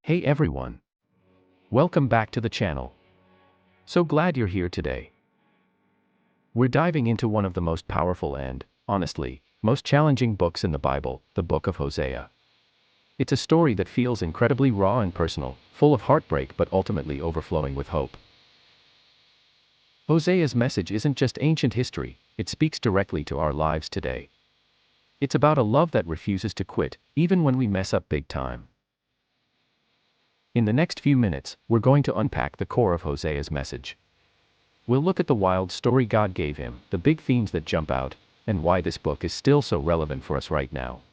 Hey everyone! Welcome back to the channel. So glad you're here today. We're diving into one of the most powerful and, honestly, most challenging books in the Bible, the book of Hosea. It's a story that feels incredibly raw and personal, full of heartbreak but ultimately overflowing with hope. Hosea's message isn't just ancient history, it speaks directly to our lives today. It's about a love that refuses to quit, even when we mess up big time. In the next few minutes, we're going to unpack the core of Hosea's message. We'll look at the wild story God gave him, the big themes that jump out, and why this book is still so relevant for us right now.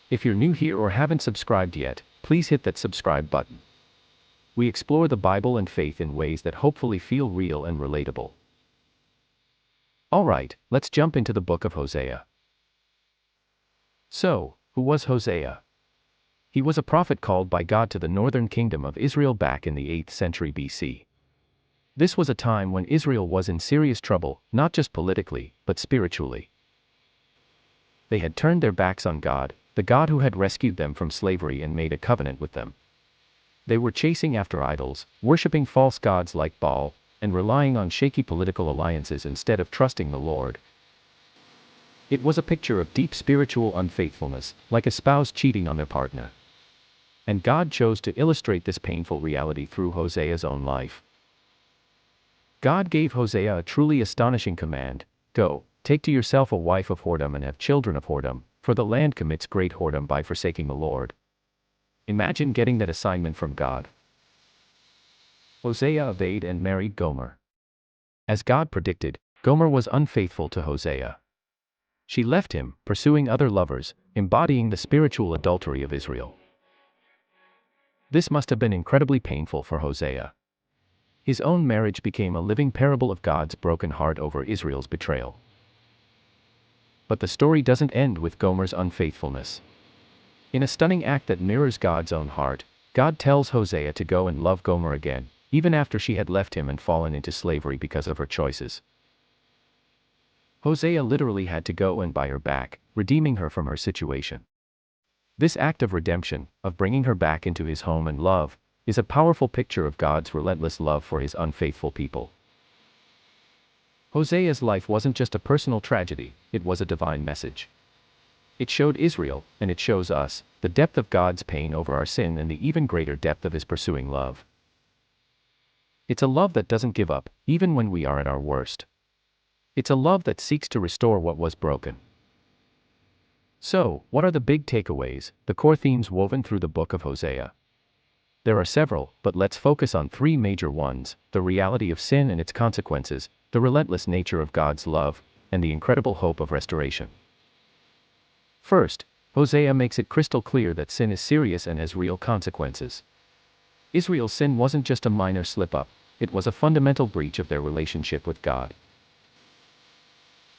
If you're new here or haven't subscribed yet, please hit that subscribe button. We explore the Bible and faith in ways that hopefully feel real and relatable. Alright, let's jump into the book of Hosea. So, who was Hosea? He was a prophet called by God to the northern kingdom of Israel back in the 8th century BC. This was a time when Israel was in serious trouble, not just politically, but spiritually. They had turned their backs on God, the God who had rescued them from slavery and made a covenant with them. They were chasing after idols, worshipping false gods like Baal, and relying on shaky political alliances instead of trusting the Lord. It was a picture of deep spiritual unfaithfulness, like a spouse cheating on their partner. And God chose to illustrate this painful reality through Hosea's own life. God gave Hosea a truly astonishing command: "Go, take to yourself a wife of whoredom and have children of whoredom, for the land commits great whoredom by forsaking the Lord." Imagine getting that assignment from God. Hosea obeyed and married Gomer. As God predicted, Gomer was unfaithful to Hosea. She left him, pursuing other lovers, embodying the spiritual adultery of Israel. This must have been incredibly painful for Hosea. His own marriage became a living parable of God's broken heart over Israel's betrayal. But the story doesn't end with Gomer's unfaithfulness. In a stunning act that mirrors God's own heart, God tells Hosea to go and love Gomer again, even after she had left him and fallen into slavery because of her choices. Hosea literally had to go and buy her back, redeeming her from her situation. This act of redemption, of bringing her back into his home and love, is a powerful picture of God's relentless love for his unfaithful people. Hosea's life wasn't just a personal tragedy, it was a divine message. It showed Israel, and it shows us, the depth of God's pain over our sin and the even greater depth of his pursuing love. It's a love that doesn't give up, even when we are at our worst. It's a love that seeks to restore what was broken. So, what are the big takeaways, the core themes woven through the book of Hosea? There are several, but let's focus on three major ones: the reality of sin and its consequences, the relentless nature of God's love, and the incredible hope of restoration. First, Hosea makes it crystal clear that sin is serious and has real consequences. Israel's sin wasn't just a minor slip-up, it was a fundamental breach of their relationship with God.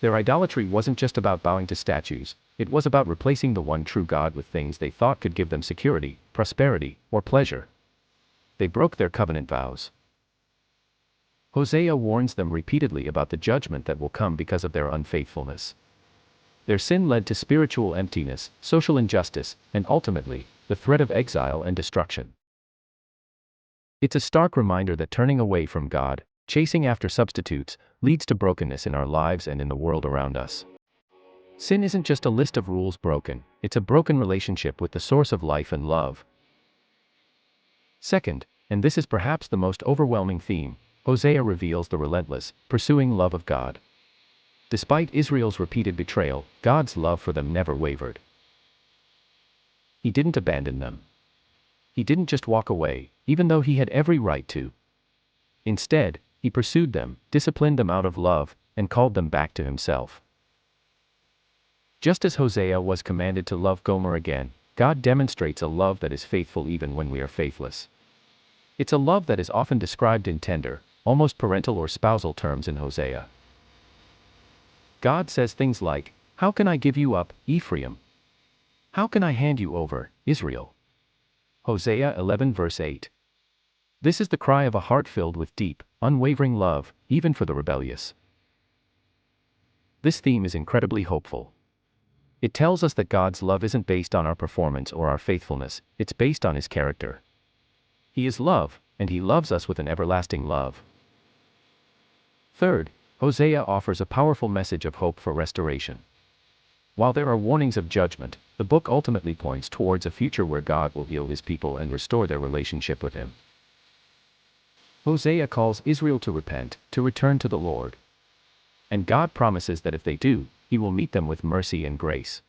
Their idolatry wasn't just about bowing to statues, it was about replacing the one true God with things they thought could give them security, prosperity, or pleasure. They broke their covenant vows. Hosea warns them repeatedly about the judgment that will come because of their unfaithfulness. Their sin led to spiritual emptiness, social injustice, and ultimately, the threat of exile and destruction. It's a stark reminder that turning away from God, chasing after substitutes, leads to brokenness in our lives and in the world around us. Sin isn't just a list of rules broken, it's a broken relationship with the source of life and love. Second, and this is perhaps the most overwhelming theme, Hosea reveals the relentless, pursuing love of God. Despite Israel's repeated betrayal, God's love for them never wavered. He didn't abandon them. He didn't just walk away, even though he had every right to. Instead, he pursued them, disciplined them out of love, and called them back to himself. Just as Hosea was commanded to love Gomer again, God demonstrates a love that is faithful even when we are faithless. It's a love that is often described in tender, almost parental or spousal terms in Hosea. God says things like, "How can I give you up, Ephraim? How can I hand you over, Israel?" Hosea 11 verse 8. This is the cry of a heart filled with deep, unwavering love, even for the rebellious. This theme is incredibly hopeful. It tells us that God's love isn't based on our performance or our faithfulness, it's based on His character. He is love, and He loves us with an everlasting love. Third, Hosea offers a powerful message of hope for restoration. While there are warnings of judgment, the book ultimately points towards a future where God will heal His people and restore their relationship with Him. Hosea calls Israel to repent, to return to the Lord. And God promises that if they do, He will meet them with mercy and grace.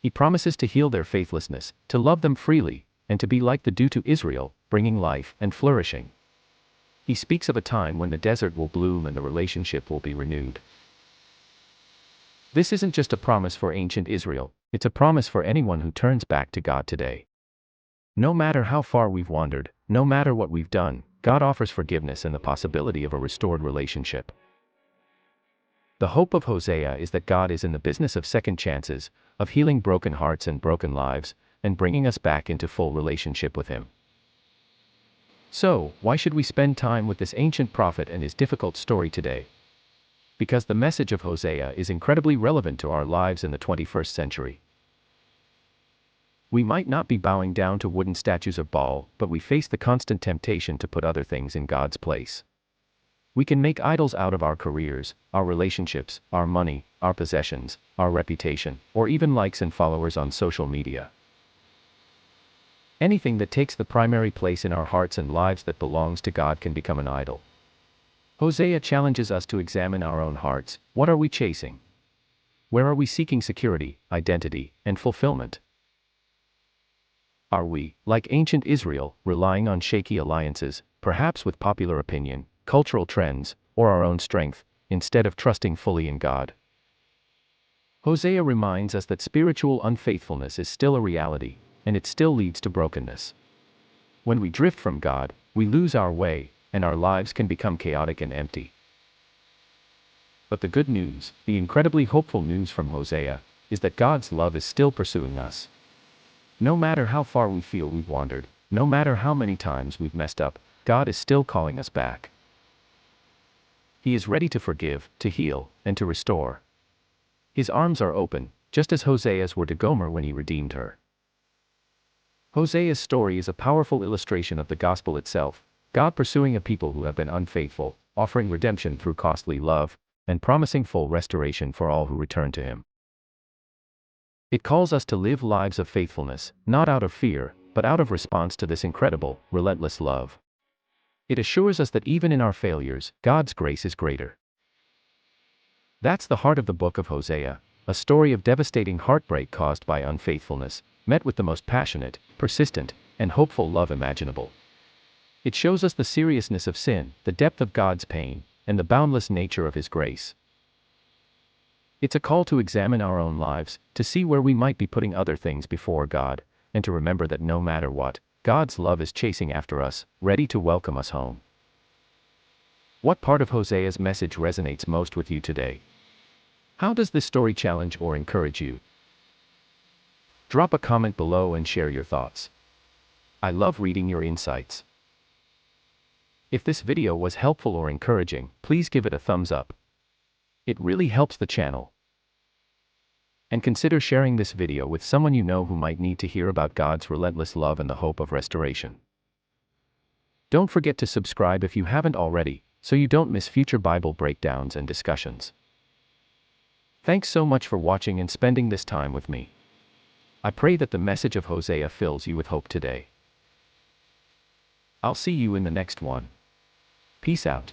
He promises to heal their faithlessness, to love them freely, and to be like the dew to Israel, bringing life and flourishing. He speaks of a time when the desert will bloom and the relationship will be renewed. This isn't just a promise for ancient Israel, it's a promise for anyone who turns back to God today. No matter how far we've wandered, no matter what we've done, God offers forgiveness and the possibility of a restored relationship. The hope of Hosea is that God is in the business of second chances, of healing broken hearts and broken lives, and bringing us back into full relationship with Him. So, why should we spend time with this ancient prophet and his difficult story today? Because the message of Hosea is incredibly relevant to our lives in the 21st century. We might not be bowing down to wooden statues of Baal, but we face the constant temptation to put other things in God's place. We can make idols out of our careers, our relationships, our money, our possessions, our reputation, or even likes and followers on social media. Anything that takes the primary place in our hearts and lives that belongs to God can become an idol. Hosea challenges us to examine our own hearts. What are we chasing? Where are we seeking security, identity, and fulfillment? Are we, like ancient Israel, relying on shaky alliances, perhaps with popular opinion, cultural trends, or our own strength, instead of trusting fully in God? Hosea reminds us that spiritual unfaithfulness is still a reality, and it still leads to brokenness. When we drift from God, we lose our way, and our lives can become chaotic and empty. But the good news, the incredibly hopeful news from Hosea, is that God's love is still pursuing us. No matter how far we feel we've wandered, no matter how many times we've messed up, God is still calling us back. He is ready to forgive, to heal, and to restore. His arms are open, just as Hosea's were to Gomer when he redeemed her. Hosea's story is a powerful illustration of the gospel itself, God pursuing a people who have been unfaithful, offering redemption through costly love, and promising full restoration for all who return to Him. It calls us to live lives of faithfulness, not out of fear, but out of response to this incredible, relentless love. It assures us that even in our failures, God's grace is greater. That's the heart of the book of Hosea, a story of devastating heartbreak caused by unfaithfulness, met with the most passionate, persistent, and hopeful love imaginable. It shows us the seriousness of sin, the depth of God's pain, and the boundless nature of His grace. It's a call to examine our own lives, to see where we might be putting other things before God, and to remember that no matter what, God's love is chasing after us, ready to welcome us home. What part of Hosea's message resonates most with you today? How does this story challenge or encourage you? Drop a comment below and share your thoughts. I love reading your insights. If this video was helpful or encouraging, please give it a thumbs up. It really helps the channel. And consider sharing this video with someone you know who might need to hear about God's relentless love and the hope of restoration. Don't forget to subscribe if you haven't already, so you don't miss future Bible breakdowns and discussions. Thanks so much for watching and spending this time with me. I pray that the message of Hosea fills you with hope today. I'll see you in the next one. Peace out.